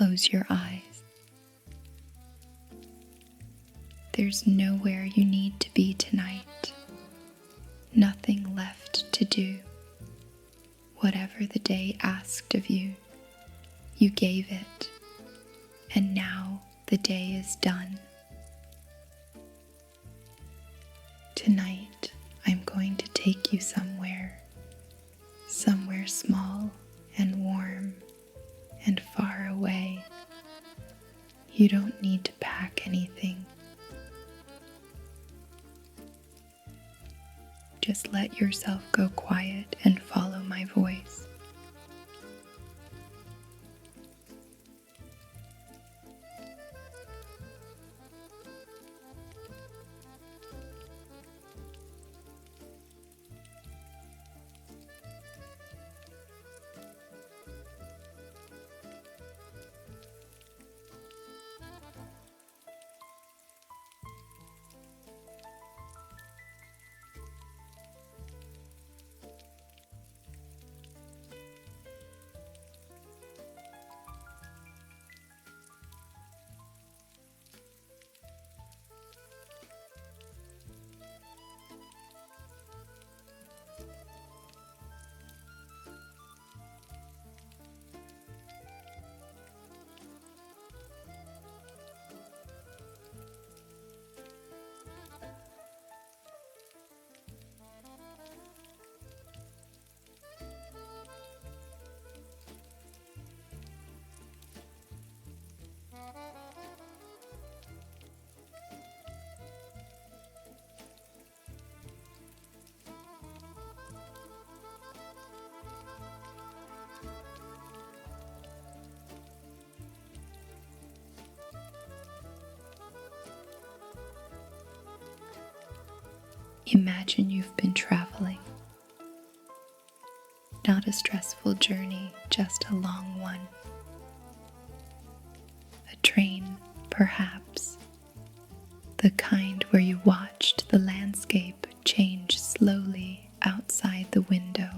Close your eyes. There's nowhere you need to be tonight. Nothing left to do. Whatever the day asked of you, you gave it, and now the day is done. Tonight, I'm going to take you somewhere small and warm and far away. You don't need to pack anything. Just let yourself go quiet and follow my voice. Imagine you've been traveling. Not a stressful journey, just a long one. A train, perhaps. The kind where you watched the landscape change slowly outside the window.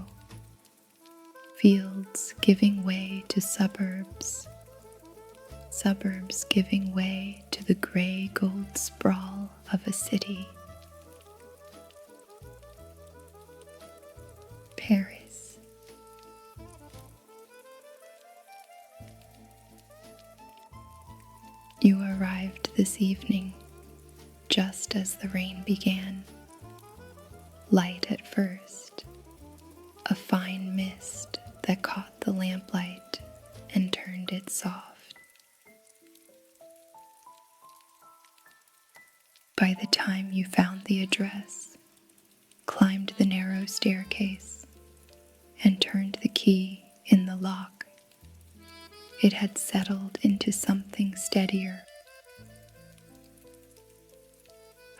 Fields giving way to suburbs. Suburbs giving way to the gray gold sprawl of a city. Paris. You arrived this evening, just as the rain began. Light at first, a fine mist that caught the lamplight and turned it soft. By the time you found the address, climbed the narrow staircase, and turned the key in the lock, it had settled into something steadier.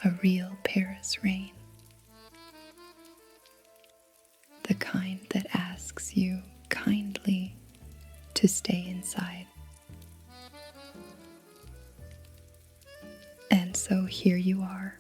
A real Paris rain. The kind that asks you kindly to stay inside. And so here you are.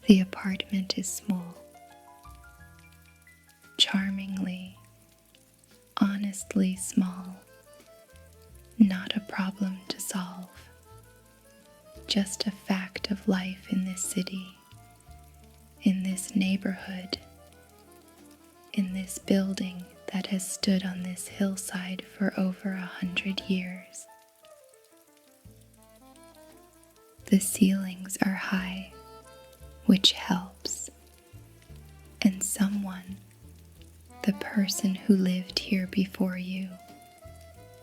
The apartment is small, charmingly, honestly small, not a problem to solve, just a fact of life in this city, in this neighborhood, in this building that has stood on this hillside for over 100 years. The ceilings are high, which helps, and someone, the person who lived here before you,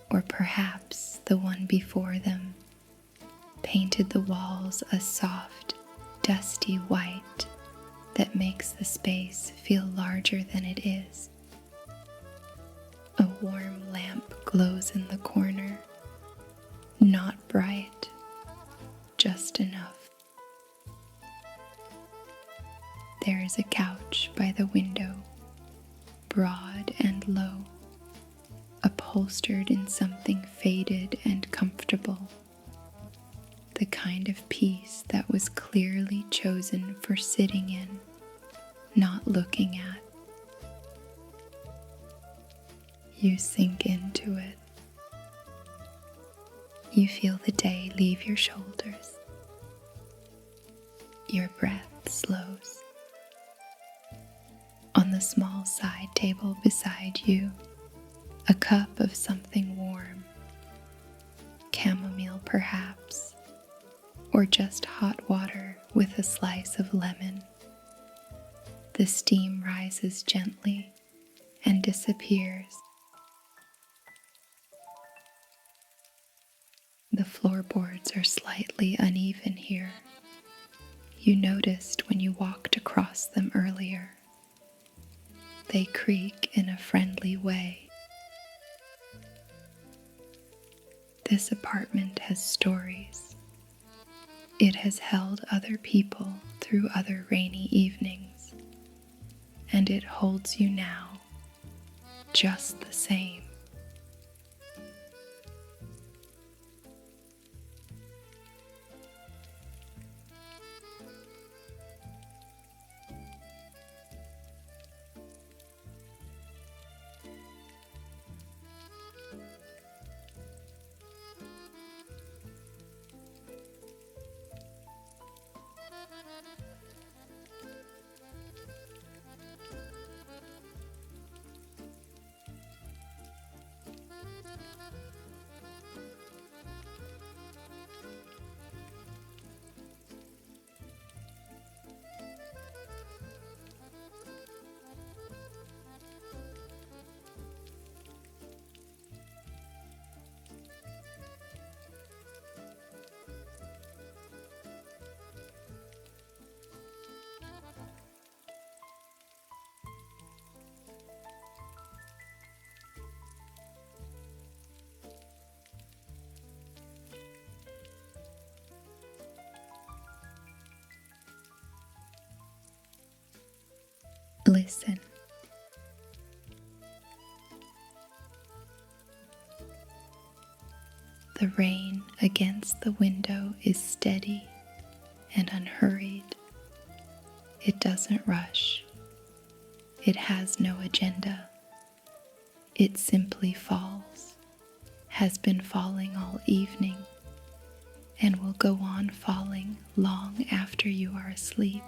or perhaps the one before them, painted the walls a soft, dusty white that makes the space feel larger than it is. A warm lamp glows in the corner, not bright, just enough. There is a couch by the window, broad and low, upholstered in something faded and comfortable, the kind of piece that was clearly chosen for sitting in, not looking at. You sink into it. You feel the day leave your shoulders. Your breath slows. On the small side table beside you, a cup of something warm, chamomile perhaps, or just hot water with a slice of lemon. The steam rises gently and disappears. The floorboards are slightly uneven here. You noticed when you walked across them earlier. They creak in a friendly way. This apartment has stories. It has held other people through other rainy evenings, and it holds you now, just the same. Listen. The rain against the window is steady and unhurried. It doesn't rush. It has no agenda. It simply falls, has been falling all evening, and will go on falling long after you are asleep.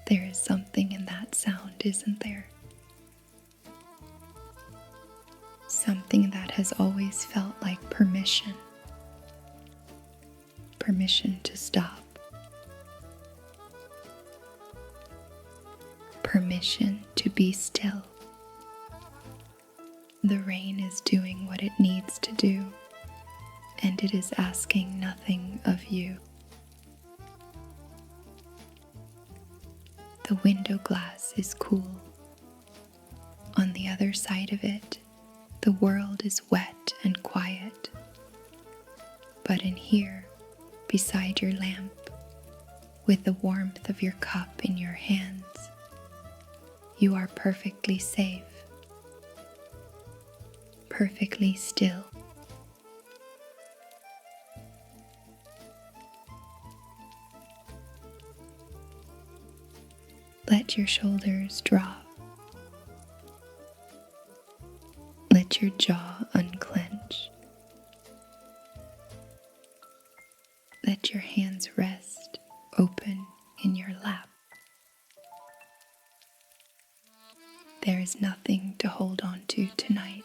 There is something in that sound, isn't there? Something that has always felt like permission. Permission to stop. Permission to be still. The rain is doing what it needs to do, and it is asking nothing of you. The window glass is cool. On the other side of it, the world is wet and quiet. But in here, beside your lamp, with the warmth of your cup in your hands, you are perfectly safe, perfectly still. Let your shoulders drop. Let your jaw unclench. Let your hands rest open in your lap. There is nothing to hold on to tonight.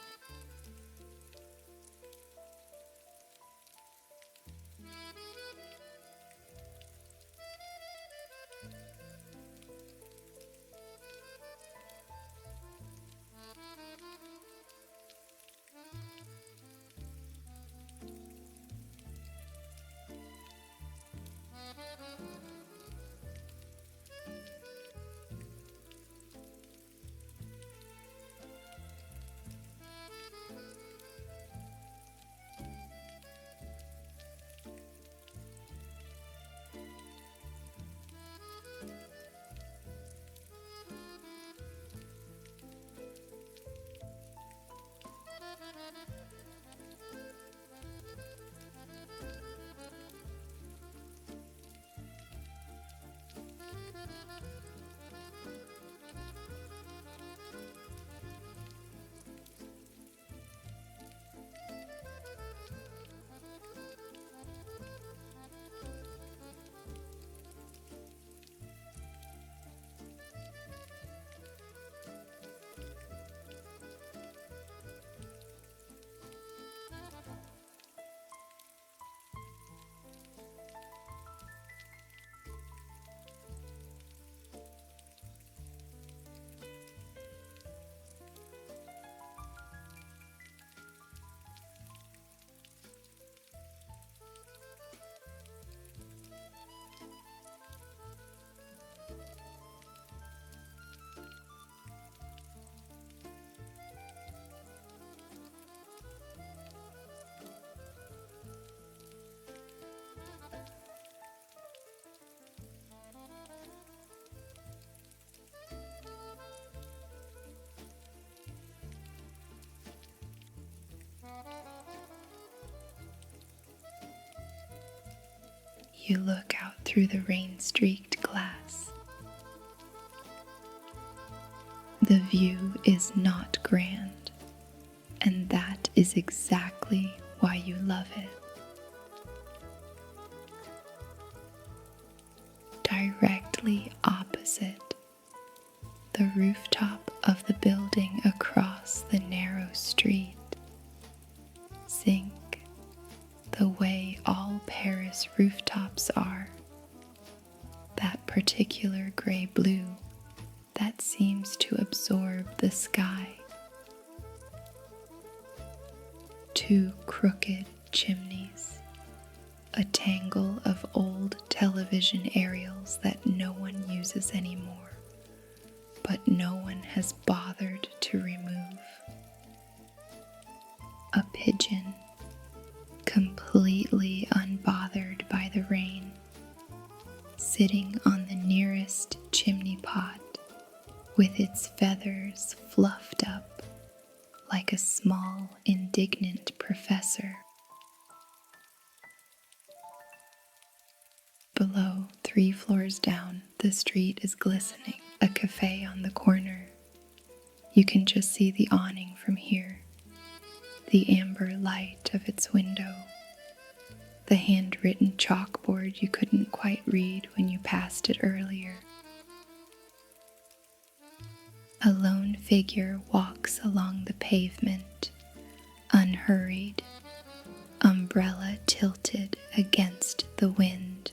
you look out through the rain-streaked glass. The view is not grand, and that is exactly why you love it. Directly opposite, the rooftop of the building across the narrow street, sink the way all Paris rooftops are, that particular gray blue that seems to absorb the sky. Two crooked chimneys, a tangle of old television aerials that no one uses anymore, but no one has bothered to remove. A pigeon, completely unbothered by the rain, sitting on the nearest chimney pot with its feathers fluffed up like a small, indignant professor. Below, 3 floors down, the street is glistening. A cafe on the corner. You can just see the awning from here, the amber light of its window, the handwritten chalkboard you couldn't quite read when you passed it earlier. A lone figure walks along the pavement, unhurried, umbrella tilted against the wind.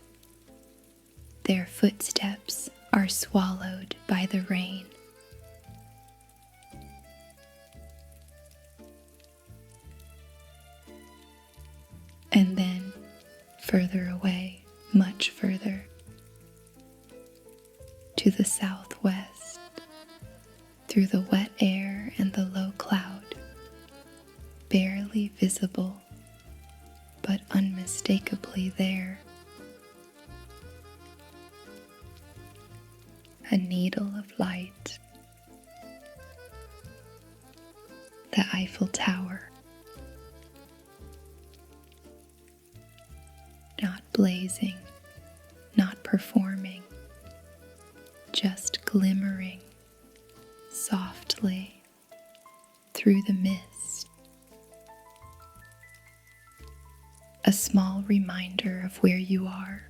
Their footsteps are swallowed by the rain. And then, further away, much further, to the southwest, through the wet air and the low cloud, barely visible, but unmistakably there. A needle of light. The Eiffel Tower. Not blazing, not performing, just glimmering softly through the mist. A small reminder of where you are.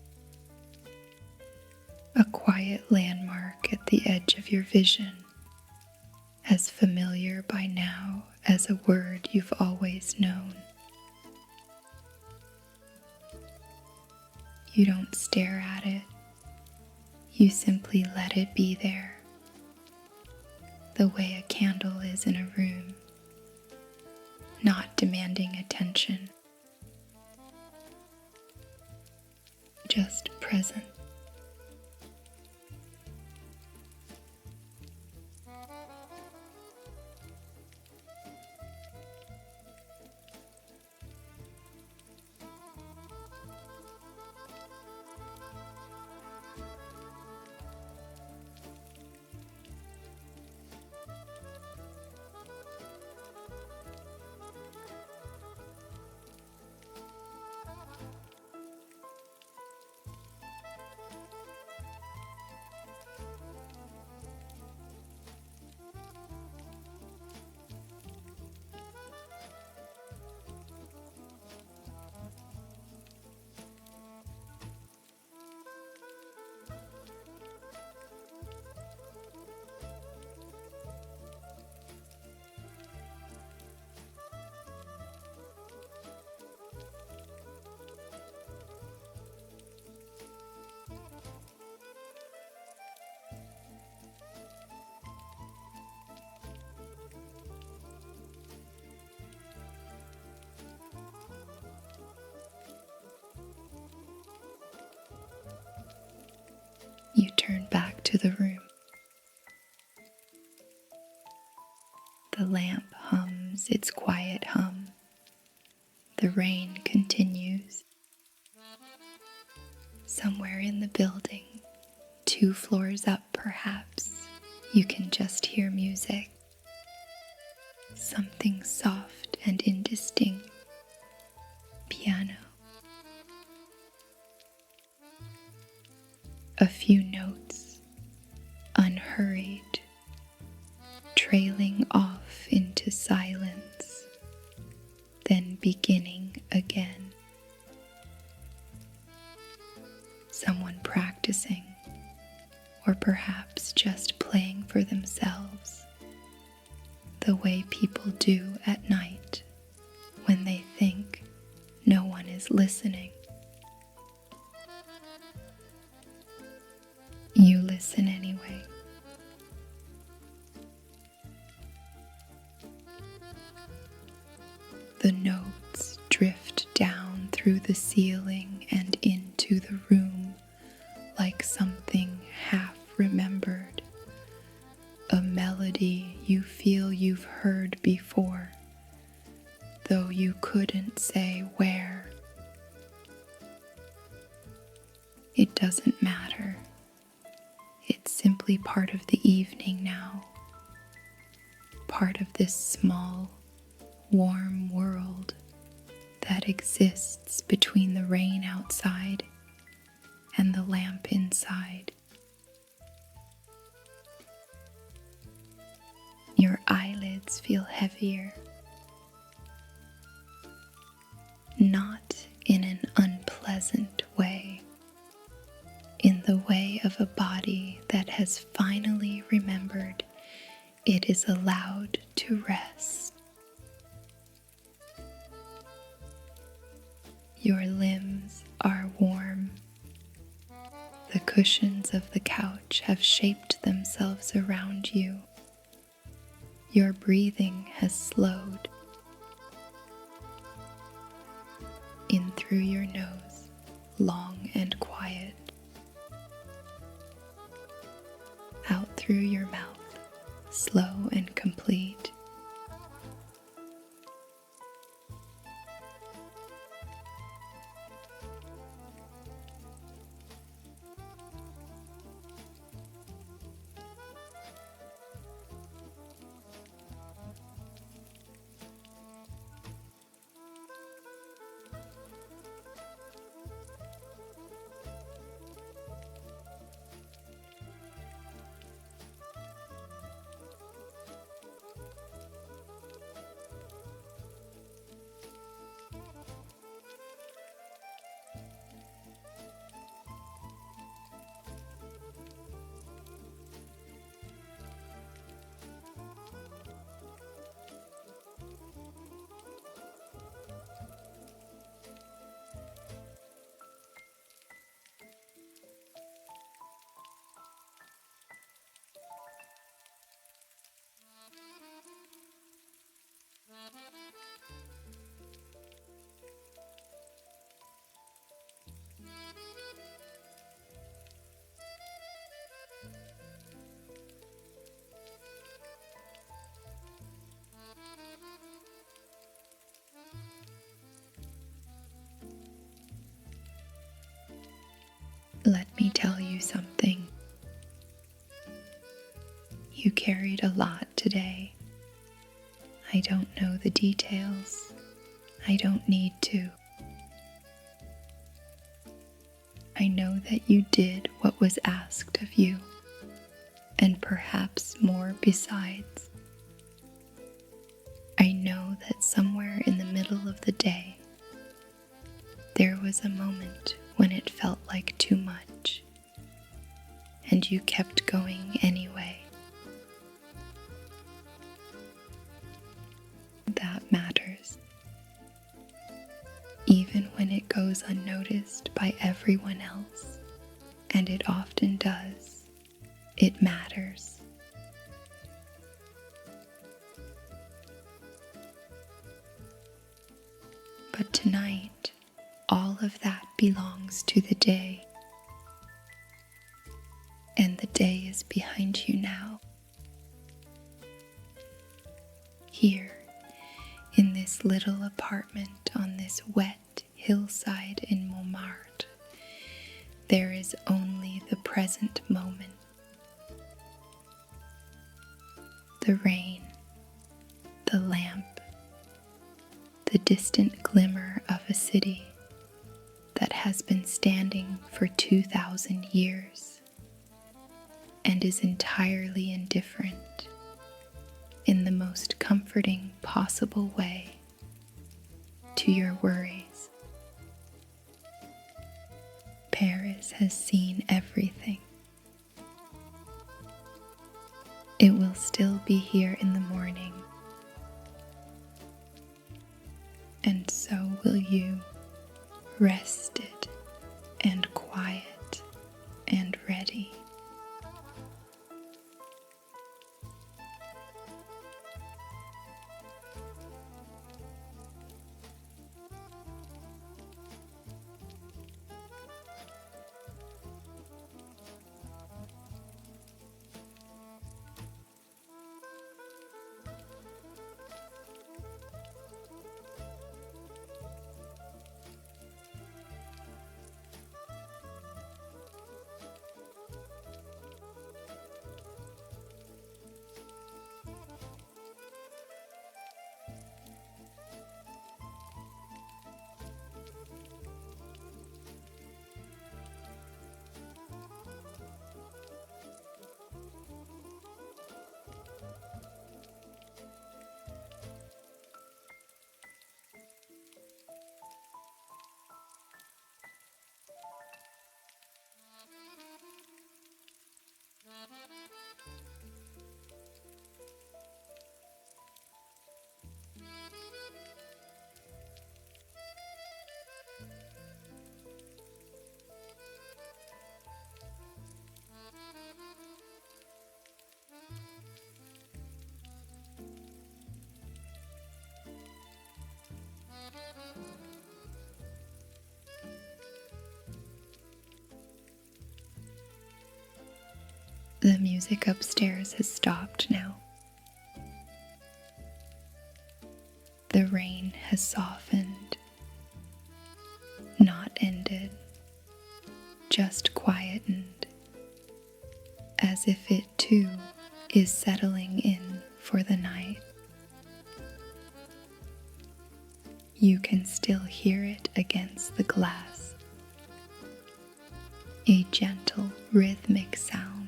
A quiet landmark at the edge of your vision, as familiar by now as a word you've always known. You don't stare at it, you simply let it be there, the way a candle is in a room, not demanding attention, just present. You turn back to the room. The lamp hums its quiet hum. The rain continues. Somewhere in the building, 2 floors up perhaps, you can just hear music. Something soft and indistinct. Piano. a few notes, unhurried, trailing off into silence, then beginning again. Someone practicing, or perhaps just playing for themselves, the way people do at night when they think no one is listening. You listen anyway. The notes drift down through the ceiling and into the room like something half remembered, a melody you feel you've heard before, though you couldn't say where. It doesn't matter. It's simply part of the evening now, part of this small, warm world that exists between the rain outside and the lamp inside. Your eyelids feel heavier, not in an unpleasant way, in the way of a body that has finally remembered it is allowed to rest. Your limbs are warm. The cushions of the couch have shaped themselves around you. Your breathing has slowed. In through your nose, long and quiet. Out through your mouth, slow and complete. Let me tell you something. You carried a lot today. I don't know the details. I don't need to. I know that you did what was asked of you, and perhaps more besides. I know that somewhere in the middle of the day, there was a moment when it felt like too much, and you kept going anyway. That matters. Even when it goes unnoticed by everyone else, and it often does, it matters. But tonight, all of that belongs to the day, and the day is behind you now. Here, in this little apartment on this wet hillside in Montmartre, there is only the present moment. The rain, the lamp, the distant glimmer of a city that has been standing for 2,000 years. and is entirely indifferent in the most comforting possible way to your worries. Paris has seen everything. It will still be here in the morning, and so will you, rested and quiet and ready. The music upstairs has stopped now. The rain has softened, not ended, just quietened, as if it too is settling in for the night. You can still hear it against the glass, a gentle rhythmic sound,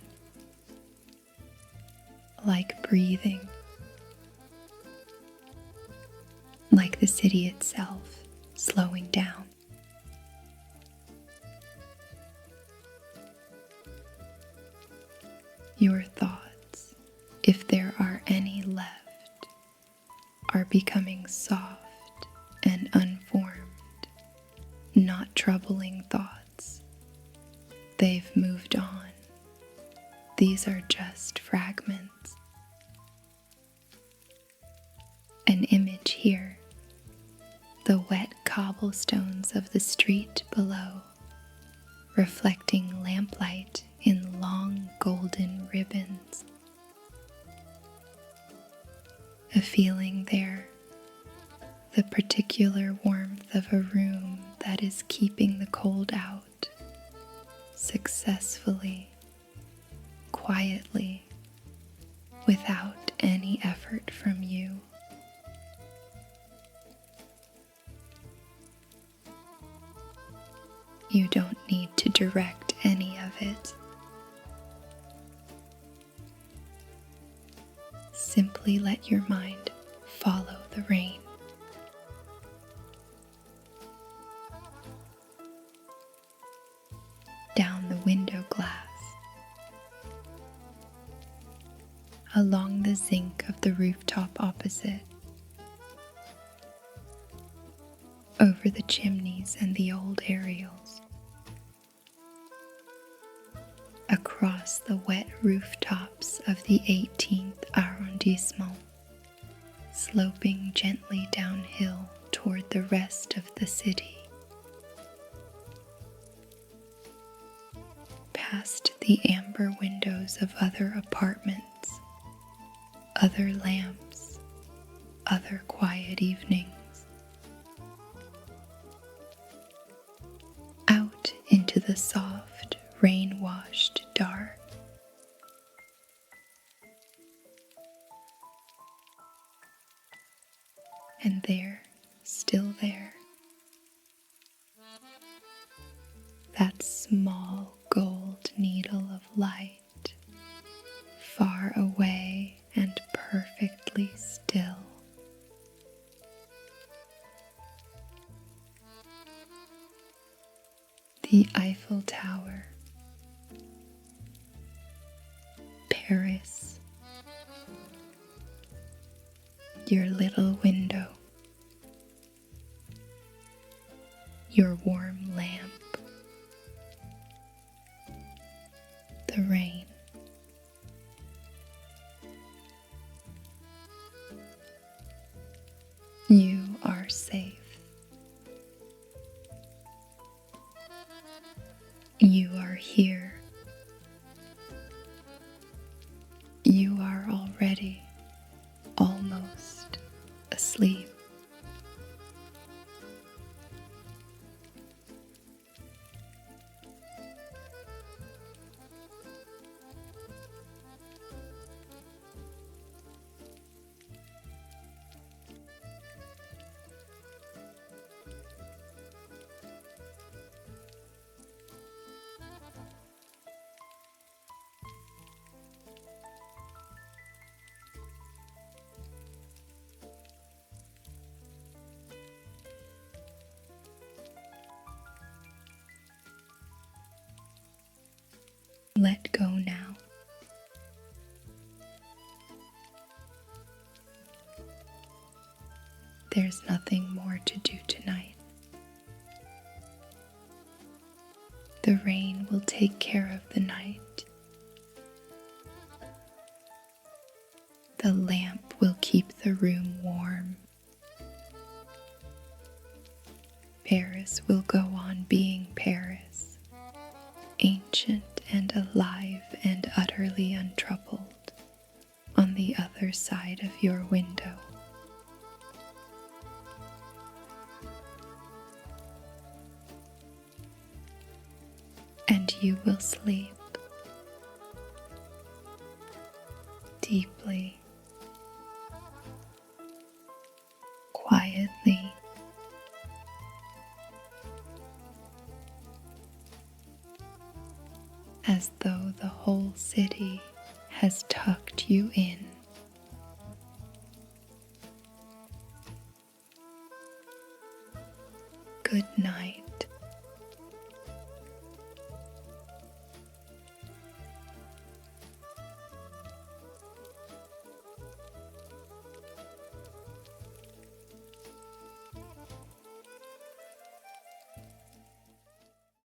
like breathing, like the city itself slowing down. Your thoughts, if there are any left, are becoming soft and unformed, not troubling thoughts. They've moved on. These are just fragments. An image here, the wet cobblestones of the street below, reflecting lamplight in long golden ribbons. A feeling there, the particular warmth of a room that is keeping the cold out, successfully, quietly, without any effort from you. You don't need to direct any of it. Simply let your mind follow the rain. Down the window glass, along the zinc of the rooftop opposite, over the chimneys and the old aerials, across the wet rooftops of the 18th arrondissement, sloping gently downhill toward the rest of the city, past the amber windows of other apartments, other lamps, other quiet evenings, out into the soft, rain-washed dark. And there, still there, that small gold needle of light Eiffel Tower, Paris, your little window, your warm lamp, the rain. You are safe. You are here. You are already almost asleep. Let go now. There's nothing more to do tonight. The rain will take care of the night. The lamp will keep the room warm. Paris will go on being Paris, ancient and alive and utterly untroubled, on the other side of your window. And you will sleep deeply, quietly, as though the whole city has tucked you in. Good night.